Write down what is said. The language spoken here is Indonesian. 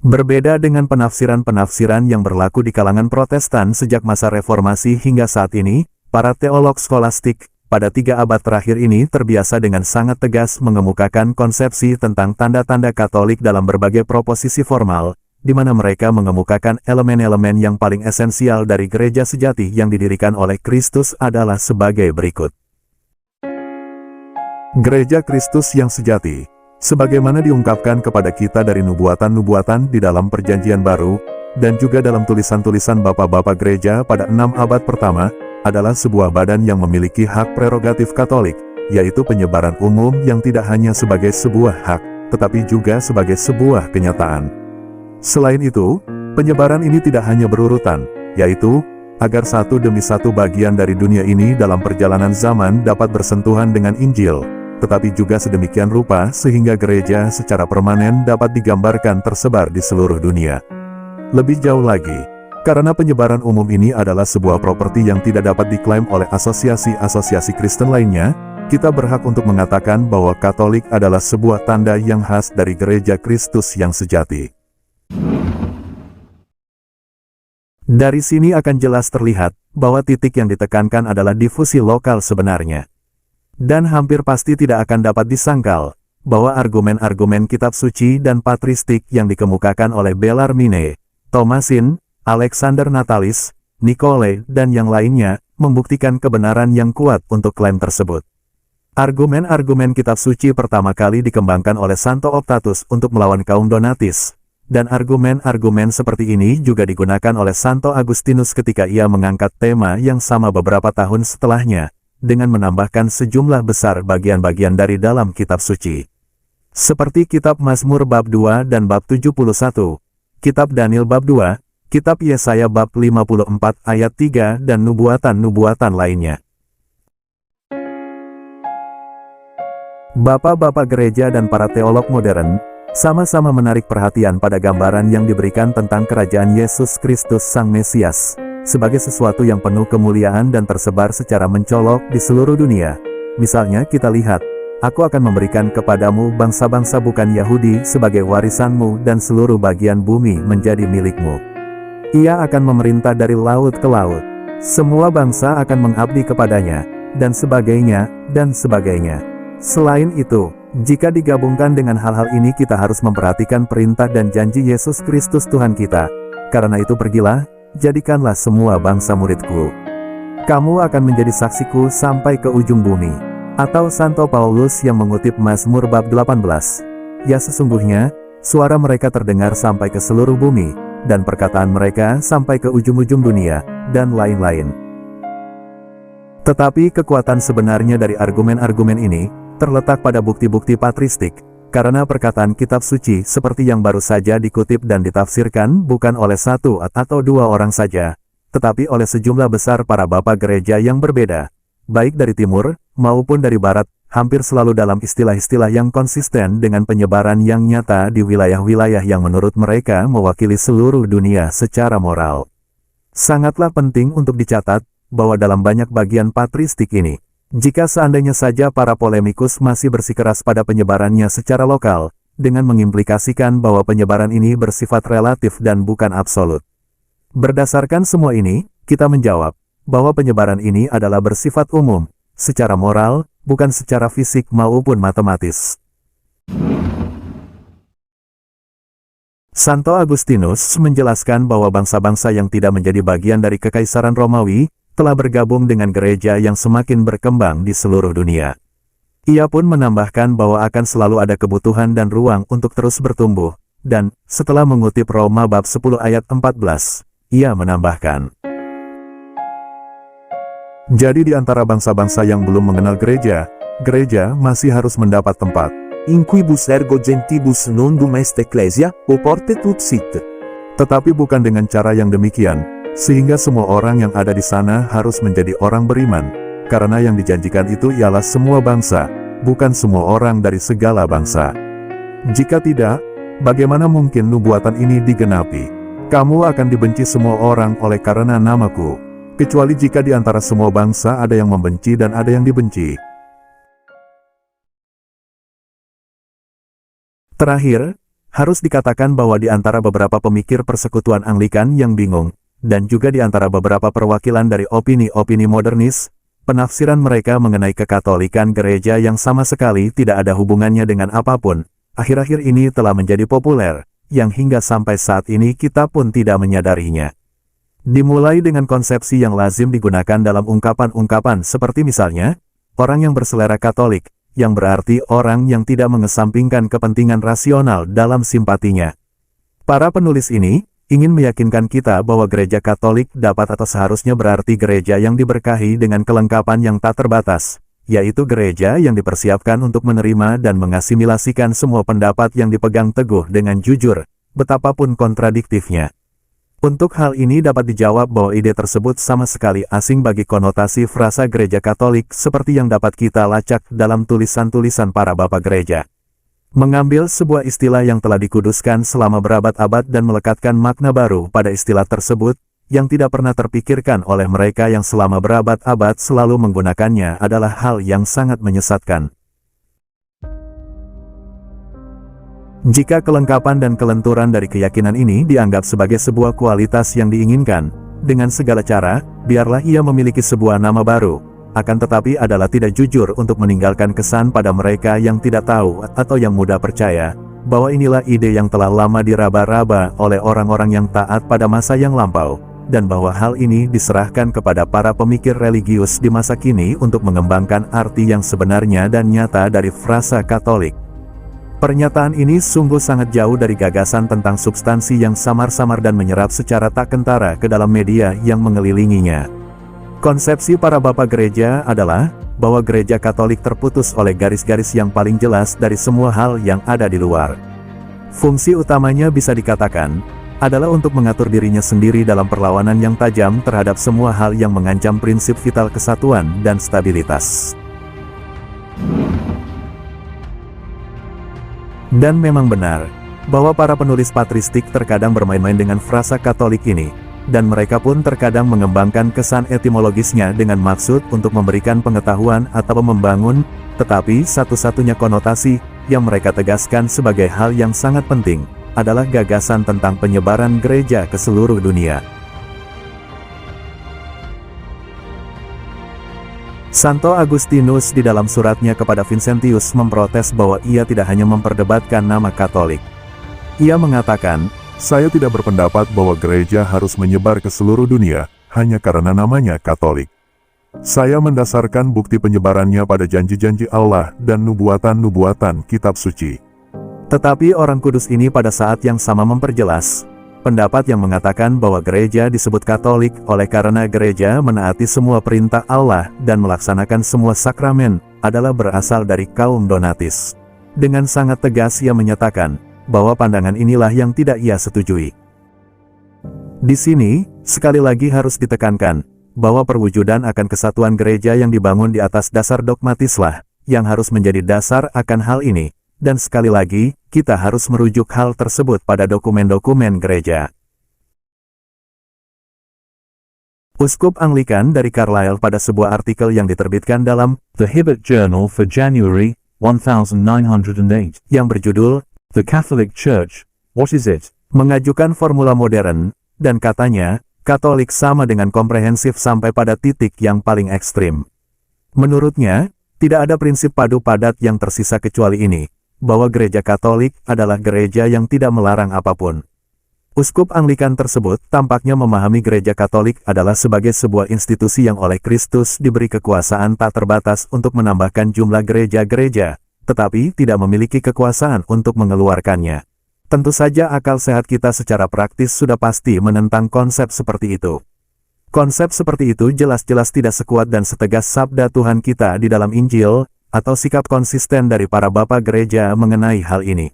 Berbeda dengan penafsiran-penafsiran yang berlaku di kalangan Protestan sejak masa Reformasi hingga saat ini, para teolog skolastik pada 3 abad terakhir ini terbiasa dengan sangat tegas mengemukakan konsepsi tentang tanda-tanda Katolik dalam berbagai proposisi formal, di mana mereka mengemukakan elemen-elemen yang paling esensial dari gereja sejati yang didirikan oleh Kristus adalah sebagai berikut. Gereja Kristus yang sejati, sebagaimana diungkapkan kepada kita dari nubuatan-nubuatan di dalam Perjanjian Baru, dan juga dalam tulisan-tulisan bapak-bapak gereja pada 6 abad pertama, adalah sebuah badan yang memiliki hak prerogatif Katolik, yaitu penyebaran umum yang tidak hanya sebagai sebuah hak, tetapi juga sebagai sebuah kenyataan. Selain itu, penyebaran ini tidak hanya berurutan, yaitu, agar satu demi satu bagian dari dunia ini dalam perjalanan zaman dapat bersentuhan dengan Injil, tetapi juga sedemikian rupa sehingga gereja secara permanen dapat digambarkan tersebar di seluruh dunia. Lebih jauh lagi, karena penyebaran umum ini adalah sebuah properti yang tidak dapat diklaim oleh asosiasi-asosiasi Kristen lainnya, kita berhak untuk mengatakan bahwa Katolik adalah sebuah tanda yang khas dari gereja Kristus yang sejati. Dari sini akan jelas terlihat bahwa titik yang ditekankan adalah difusi lokal sebenarnya. Dan hampir pasti tidak akan dapat disangkal bahwa argumen-argumen kitab suci dan patristik yang dikemukakan oleh Bellarmine, Thomasin, Alexander Natalis, Nicole, dan yang lainnya membuktikan kebenaran yang kuat untuk klaim tersebut. Argumen-argumen kitab suci pertama kali dikembangkan oleh Santo Optatus untuk melawan kaum Donatis, dan argumen-argumen seperti ini juga digunakan oleh Santo Agustinus ketika ia mengangkat tema yang sama beberapa tahun setelahnya, dengan menambahkan sejumlah besar bagian-bagian dari dalam kitab suci. Seperti kitab Mazmur bab 2 dan bab 71, kitab Daniel bab 2, kitab Yesaya bab 54 ayat 3 dan nubuatan-nubuatan lainnya. Bapak-bapak gereja dan para teolog modern sama-sama menarik perhatian pada gambaran yang diberikan tentang kerajaan Yesus Kristus Sang Mesias sebagai sesuatu yang penuh kemuliaan dan tersebar secara mencolok di seluruh dunia. Misalnya kita lihat, aku akan memberikan kepadamu bangsa-bangsa bukan Yahudi sebagai warisanmu dan seluruh bagian bumi menjadi milikmu. Ia akan memerintah dari laut ke laut. Semua bangsa akan mengabdi kepadanya, dan sebagainya, dan sebagainya. Selain itu, jika digabungkan dengan hal-hal ini kita harus memperhatikan perintah dan janji Yesus Kristus Tuhan kita. Karena itu pergilah, jadikanlah semua bangsa muridku. Kamu akan menjadi saksiku sampai ke ujung bumi. Atau Santo Paulus yang mengutip Mazmur bab 18. Ya sesungguhnya, suara mereka terdengar sampai ke seluruh bumi, dan perkataan mereka sampai ke ujung-ujung dunia, dan lain-lain. Tetapi kekuatan sebenarnya dari argumen-argumen ini, terletak pada bukti-bukti patristik, karena perkataan kitab suci seperti yang baru saja dikutip dan ditafsirkan bukan oleh satu atau dua orang saja, tetapi oleh sejumlah besar para bapak gereja yang berbeda, baik dari timur maupun dari barat, hampir selalu dalam istilah-istilah yang konsisten dengan penyebaran yang nyata di wilayah-wilayah yang menurut mereka mewakili seluruh dunia secara moral. Sangatlah penting untuk dicatat bahwa dalam banyak bagian patristik ini, jika seandainya saja para polemikus masih bersikeras pada penyebarannya secara lokal, dengan mengimplikasikan bahwa penyebaran ini bersifat relatif dan bukan absolut. Berdasarkan semua ini, kita menjawab bahwa penyebaran ini adalah bersifat umum, secara moral, bukan secara fisik maupun matematis. Santo Agustinus menjelaskan bahwa bangsa-bangsa yang tidak menjadi bagian dari Kekaisaran Romawi, telah bergabung dengan gereja yang semakin berkembang di seluruh dunia. Ia pun menambahkan bahwa akan selalu ada kebutuhan dan ruang untuk terus bertumbuh, dan, setelah mengutip Roma bab 10 ayat 14, ia menambahkan, jadi di antara bangsa-bangsa yang belum mengenal gereja, gereja masih harus mendapat tempat. In quibus ergo gentibus non dum est ecclesia, oportet ut sit. Tetapi bukan dengan cara yang demikian, sehingga semua orang yang ada di sana harus menjadi orang beriman, karena yang dijanjikan itu ialah semua bangsa, bukan semua orang dari segala bangsa. Jika tidak, bagaimana mungkin nubuatan ini digenapi? Kamu akan dibenci semua orang oleh karena namaku, kecuali jika di antara semua bangsa ada yang membenci dan ada yang dibenci. Terakhir, Harus dikatakan bahwa di antara beberapa pemikir persekutuan Anglikan yang bingung, dan juga di antara beberapa perwakilan dari opini-opini modernis, penafsiran mereka mengenai kekatolikan gereja yang sama sekali tidak ada hubungannya dengan apapun, akhir-akhir ini telah menjadi populer, yang hingga sampai saat ini kita pun tidak menyadarinya. Dimulai dengan konsepsi yang lazim digunakan dalam ungkapan-ungkapan seperti misalnya, orang yang berselera Katolik, yang berarti orang yang tidak mengesampingkan kepentingan rasional dalam simpatinya. Para penulis ini ingin meyakinkan kita bahwa gereja Katolik dapat atau seharusnya berarti gereja yang diberkahi dengan kelengkapan yang tak terbatas, yaitu gereja yang dipersiapkan untuk menerima dan mengasimilasikan semua pendapat yang dipegang teguh dengan jujur, betapapun kontradiktifnya. Untuk hal ini dapat dijawab bahwa ide tersebut sama sekali asing bagi konotasi frasa gereja Katolik seperti yang dapat kita lacak dalam tulisan-tulisan para bapak gereja. Mengambil sebuah istilah yang telah dikuduskan selama berabad-abad dan melekatkan makna baru pada istilah tersebut, yang tidak pernah terpikirkan oleh mereka yang selama berabad-abad selalu menggunakannya adalah hal yang sangat menyesatkan. Jika kelengkapan dan kelenturan dari keyakinan ini dianggap sebagai sebuah kualitas yang diinginkan, dengan segala cara, biarlah ia memiliki sebuah nama baru, akan tetapi adalah tidak jujur untuk meninggalkan kesan pada mereka yang tidak tahu atau yang mudah percaya, bahwa inilah ide yang telah lama diraba-raba oleh orang-orang yang taat pada masa yang lampau, dan bahwa hal ini diserahkan kepada para pemikir religius di masa kini untuk mengembangkan arti yang sebenarnya dan nyata dari frasa Katolik. Pernyataan ini sungguh sangat jauh dari gagasan tentang substansi yang samar-samar dan menyerap secara tak kentara ke dalam media yang mengelilinginya. Konsepsi para bapak gereja adalah bahwa gereja Katolik terputus oleh garis-garis yang paling jelas dari semua hal yang ada di luar. Fungsi utamanya bisa dikatakan adalah untuk mengatur dirinya sendiri dalam perlawanan yang tajam terhadap semua hal yang mengancam prinsip vital kesatuan dan stabilitas. Dan memang benar, bahwa para penulis patristik terkadang bermain-main dengan frasa Katolik ini, dan mereka pun terkadang mengembangkan kesan etimologisnya dengan maksud untuk memberikan pengetahuan atau membangun, tetapi satu-satunya konotasi yang mereka tegaskan sebagai hal yang sangat penting, adalah gagasan tentang penyebaran gereja ke seluruh dunia. Santo Agustinus di dalam suratnya kepada Vincentius memprotes bahwa ia tidak hanya memperdebatkan nama Katolik. Ia mengatakan, "Saya tidak berpendapat bahwa gereja harus menyebar ke seluruh dunia, hanya karena namanya Katolik. Saya mendasarkan bukti penyebarannya pada janji-janji Allah dan nubuatan-nubuatan kitab suci." Tetapi orang kudus ini pada saat yang sama memperjelas pendapat yang mengatakan bahwa gereja disebut Katolik oleh karena gereja menaati semua perintah Allah dan melaksanakan semua sakramen adalah berasal dari kaum Donatis. Dengan sangat tegas ia menyatakan bahwa pandangan inilah yang tidak ia setujui. Di sini, sekali lagi harus ditekankan bahwa perwujudan akan kesatuan gereja yang dibangun di atas dasar dogmatislah yang harus menjadi dasar akan hal ini. Dan sekali lagi, kita harus merujuk hal tersebut pada dokumen-dokumen gereja. Uskup Anglikan dari Carlisle pada sebuah artikel yang diterbitkan dalam The Hibbert Journal for January 1908 yang berjudul The Catholic Church, What is it? Mengajukan formula modern, dan katanya, Katolik sama dengan komprehensif sampai pada titik yang paling ekstrim. Menurutnya, tidak ada prinsip padu padat yang tersisa kecuali ini, bahwa gereja Katolik adalah gereja yang tidak melarang apapun. Uskup Anglikan tersebut tampaknya memahami gereja Katolik adalah sebagai sebuah institusi yang oleh Kristus diberi kekuasaan tak terbatas untuk menambahkan jumlah gereja-gereja, tetapi tidak memiliki kekuasaan untuk mengeluarkannya. Tentu saja akal sehat kita secara praktis sudah pasti menentang konsep seperti itu. Konsep seperti itu jelas-jelas tidak sekuat dan setegas sabda Tuhan kita di dalam Injil, atau sikap konsisten dari para bapak gereja mengenai hal ini.